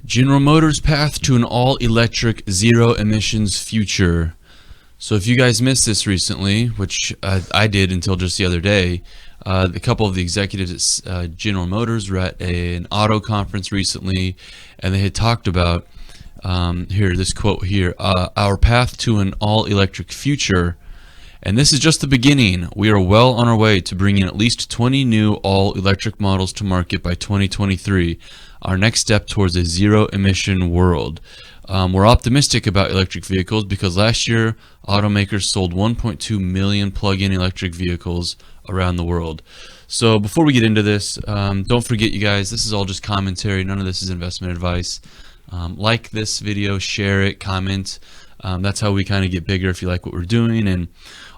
General Motors' path to an all-electric, zero-emissions future. So if you guys missed this recently, which I did until just the other day, a couple of the executives at General Motors were at an auto conference recently, and they had talked about, this quote here, our path to an all-electric future. And this is just the beginning. We are well on our way to bringing at least 20 new all-electric models to market by 2023, our next step towards a zero-emission world. We're optimistic about electric vehicles because last year, automakers sold 1.2 million plug-in electric vehicles around the world. So before we get into this, don't forget, you guys, this is all just commentary. None of this is investment advice. Like this video, share it, comment. That's how we kind of get bigger if you like what we're doing. And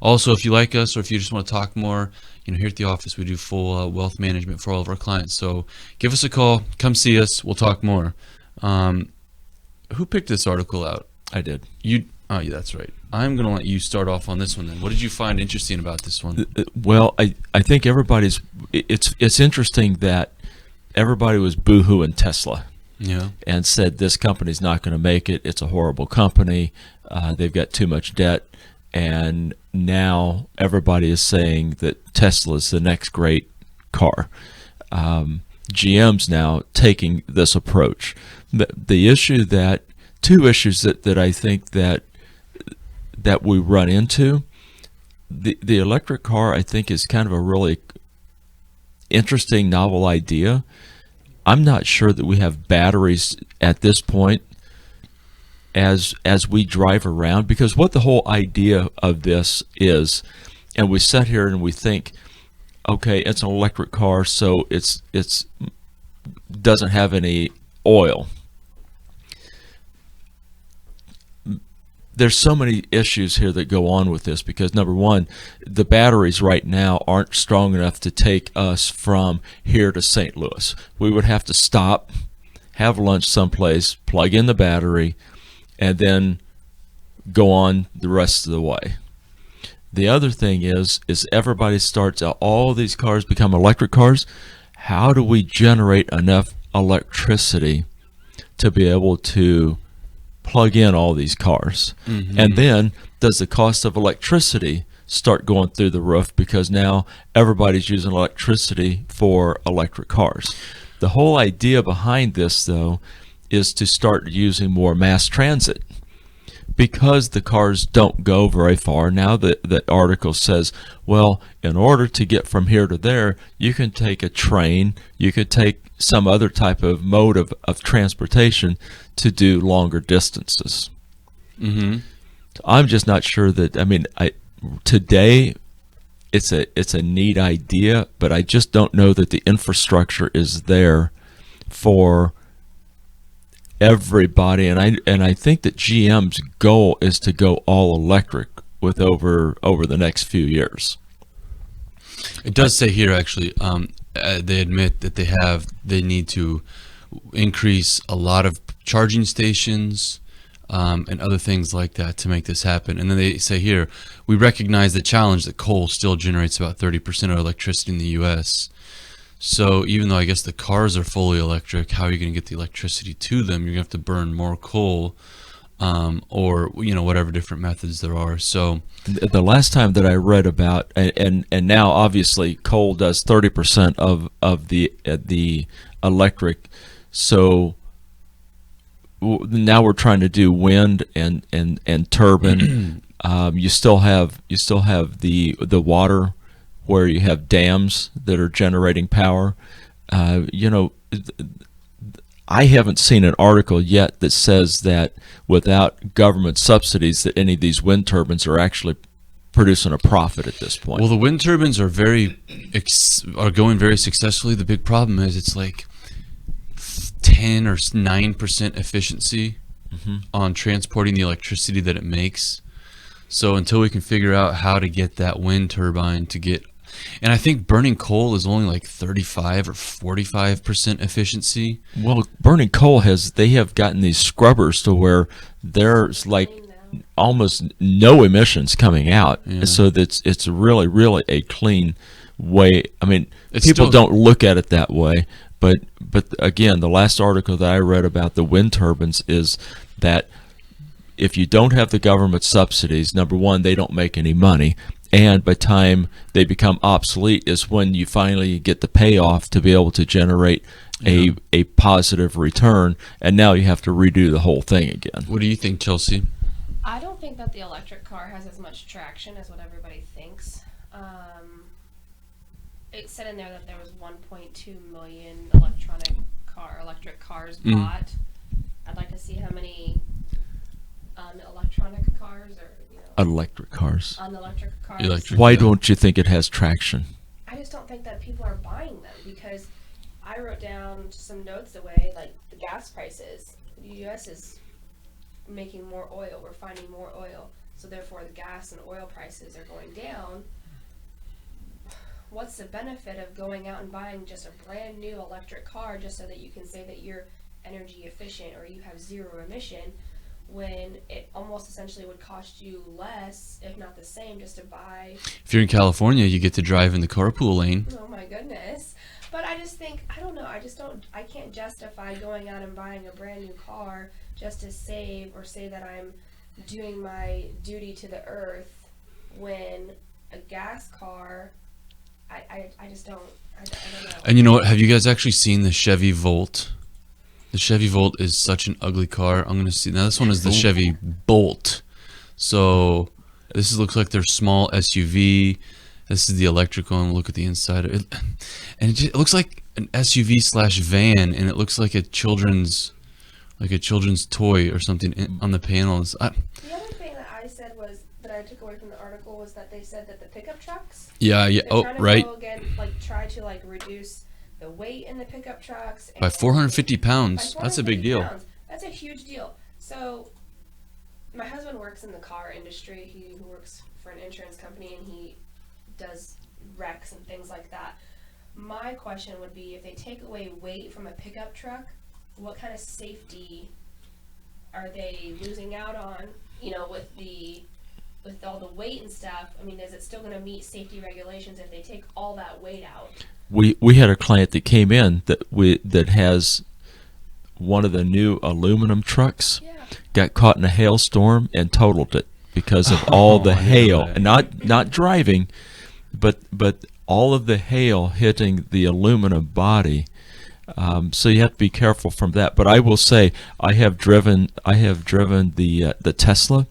also, if you like us or if you just want to talk more, here at the office, we do full wealth management for all of our clients. So give us a call, come see us, we'll talk more. Who picked this article out? I did. You? Oh, yeah, that's right. I'm going to let you start off on this one then. What did you find interesting about this one? Well, I think it's interesting that everybody was boo-hooing Tesla. Yeah. And said this company's not going to make it. It's a horrible company. They've got too much debt. And now everybody is saying that Tesla's the next great car. GM's now taking this approach. The issue two issues that I think that we run into, the electric car I think is kind of a really interesting, novel idea. I'm not sure that we have batteries at this point as we drive around, because what the whole idea of this is, and we sit here and we think, okay, it's an electric car, so it's doesn't have any oil. There's so many issues here that go on with this, because number one, the batteries right now aren't strong enough to take us from here to St. Louis. We would have to stop, have lunch someplace, plug in the battery, and then go on the rest of the way. The other thing is everybody starts out, all these cars become electric cars. How do we generate enough electricity to be able to plug in all these cars? Mm-hmm. And then does the cost of electricity start going through the roof, because now everybody's using electricity for electric cars? The whole idea behind this, though, is to start using more mass transit, because the cars don't go very far. Now the article says, well, in order to get from here to there, you can take a train, you could take some other type of mode of transportation to do longer distances. Mm-hmm. I'm just not sure that, today it's a neat idea, but I just don't know that the infrastructure is there for everybody. And I think that GM's goal is to go all electric with over the next few years. It does say here, actually, they admit that they need to increase a lot of charging stations and other things like that to make this happen. And then they say here, we recognize the challenge that coal still generates about 30% of electricity in the U.S. So even though I guess the cars are fully electric, how are you going to get the electricity to them? You're going to have to burn more coal or whatever different methods there are. So the last time that I read about, and now obviously coal does 30% of the electric. So now we're trying to do wind and turbine. You still have the water, where you have dams that are generating power. I haven't seen an article yet that says that without government subsidies that any of these wind turbines are actually producing a profit at this point. Well, the wind turbines are going very successfully. The big problem is it's like 10 or 9% efficiency on transporting the electricity that it makes. So until we can figure out how to get that wind turbine to get, and I think burning coal is only like 35 or 45% efficiency. Well, burning coal they have gotten these scrubbers to where there's like almost no emissions coming out. Yeah. So it's really, really a clean way. I mean, people don't look at it that way, But again, the last article that I read about the wind turbines is that if you don't have the government subsidies, number one, they don't make any money. And by the time they become obsolete is when you finally get the payoff to be able to generate a positive return. And now you have to redo the whole thing again. What do you think, Chelsea? I don't think that the electric car has as much traction as what everybody thinks. It said in there that there was 1.2 million electric cars bought. I'd like to see how many electronic cars or Electric cars. unelectric cars. Electric. Why don't you think it has traction? I just don't think that people are buying them because I wrote down some notes away, like the gas prices. The U.S. is making more oil. We're finding more oil. So therefore the gas and oil prices are going down. What's the benefit of going out and buying just a brand new electric car just so that you can say that you're energy efficient or you have zero emission when it almost essentially would cost you less, if not the same, just to buy? If you're in California, you get to drive in the carpool lane. Oh my goodness. But I just think, I don't know, I can't justify going out and buying a brand new car just to save or say that I'm doing my duty to the earth when a gas car, I just don't, I don't know. And you know what? Have you guys actually seen the Chevy Volt? The Chevy Volt is such an ugly car. I'm going to see. Now, this one is the Chevy Bolt. So, looks like their small SUV. This is the electric one. Look at the inside of it. And it looks like an SUV/van, and it looks like a children's toy or something on the panels. The other thing that I said was, that I took away from the article, was that they said that the pickup trucks, Yeah. they're Oh, trying to right. go again, try to reduce the weight in the pickup trucks. By and 450 by pounds. That's a big 450 deal. pounds. That's a huge deal. So, my husband works in the car industry. He works for an insurance company, and he does wrecks and things like that. My question would be, if they take away weight from a pickup truck, what kind of safety are they losing out on, with all the weight and stuff? I mean, is it still going to meet safety regulations if they take all that weight out? We had a client that came in that has one of the new aluminum trucks. Yeah. Got caught in a hailstorm and totaled it because of all the hail, and not driving, but all of the hail hitting the aluminum body. So you have to be careful from that. But I will say I have driven the Tesla,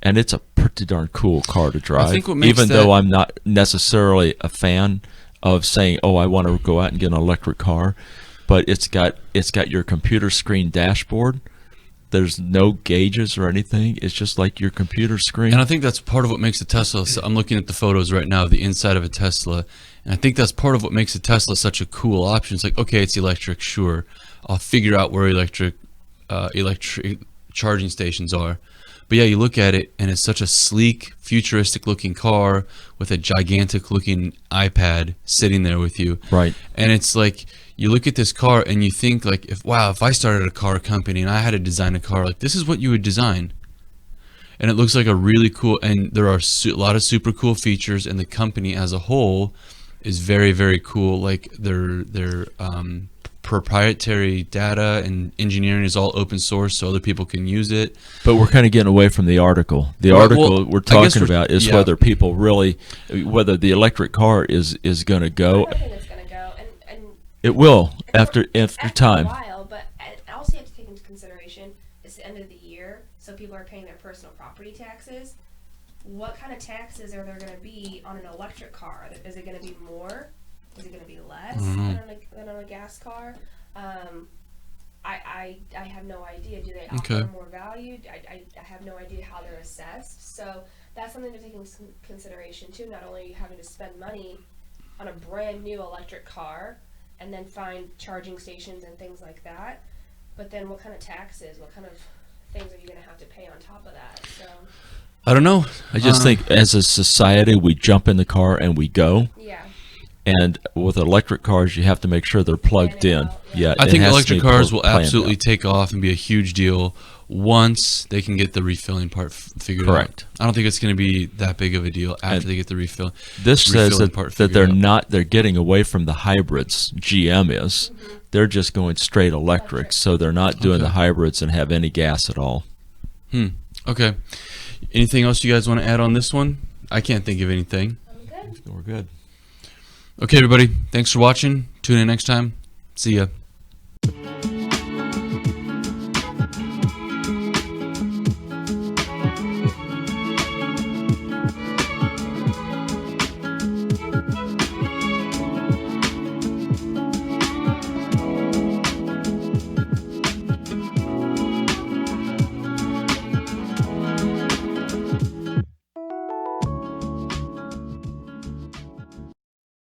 and it's a pretty darn cool car to drive. I think what makes even that- though I'm not necessarily a fan of saying, oh, I want to go out and get an electric car, but it's got your computer screen dashboard. There's no gauges or anything. It's just like your computer screen. And I think that's part of what makes a Tesla. So I'm looking at the photos right now of the inside of a Tesla, and I think that's part of what makes a Tesla such a cool option. It's like, okay, it's electric, sure. I'll figure out where electric charging stations are. But yeah, you look at it, and it's such a sleek, futuristic-looking car with a gigantic-looking iPad sitting there with you. Right. And it's like, you look at this car, and you think, like, if I started a car company and I had to design a car, like, this is what you would design. And it looks like a really cool, and there are a lot of super cool features, and the company as a whole is very, very cool. Like, their proprietary data and engineering is all open source, so other people can use it. But we're kind of getting away from the article. The Well, article we're I guess talking about is whether people really, whether the electric car is going to I go. don't think it's going to go, and It will after time. a while, but also you have to take into consideration it's the end of the year, so people are paying their personal property taxes. What kind of taxes are there going to be on an electric car? Is it going to be more? Is it going to be less than on a gas car? I have no idea. Do they offer more value? I have no idea how they're assessed. So that's something to take into consideration too. Not only are you having to spend money on a brand new electric car and then find charging stations and things like that, but then what kind of taxes, what kind of things are you going to have to pay on top of that? So I don't know. I just think as a society we jump in the car and we go. yeah. And with electric cars, you have to make sure they're plugged in. Yeah. Yeah, I it think has to electric be cars will planned absolutely out. take off and be a huge deal once they can get the refilling part figured Correct. out. I don't think it's going to be that big of a deal after And they get the refill. This says refilling part that they're figured out. they're getting away from the hybrids. GM is. They're just going straight electric, so they're not doing the hybrids and have any gas at all. Okay. Anything else you guys want to add on this one? I can't think of anything. I'm good. We're good. Okay, everybody. Thanks for watching. Tune in next time. See ya.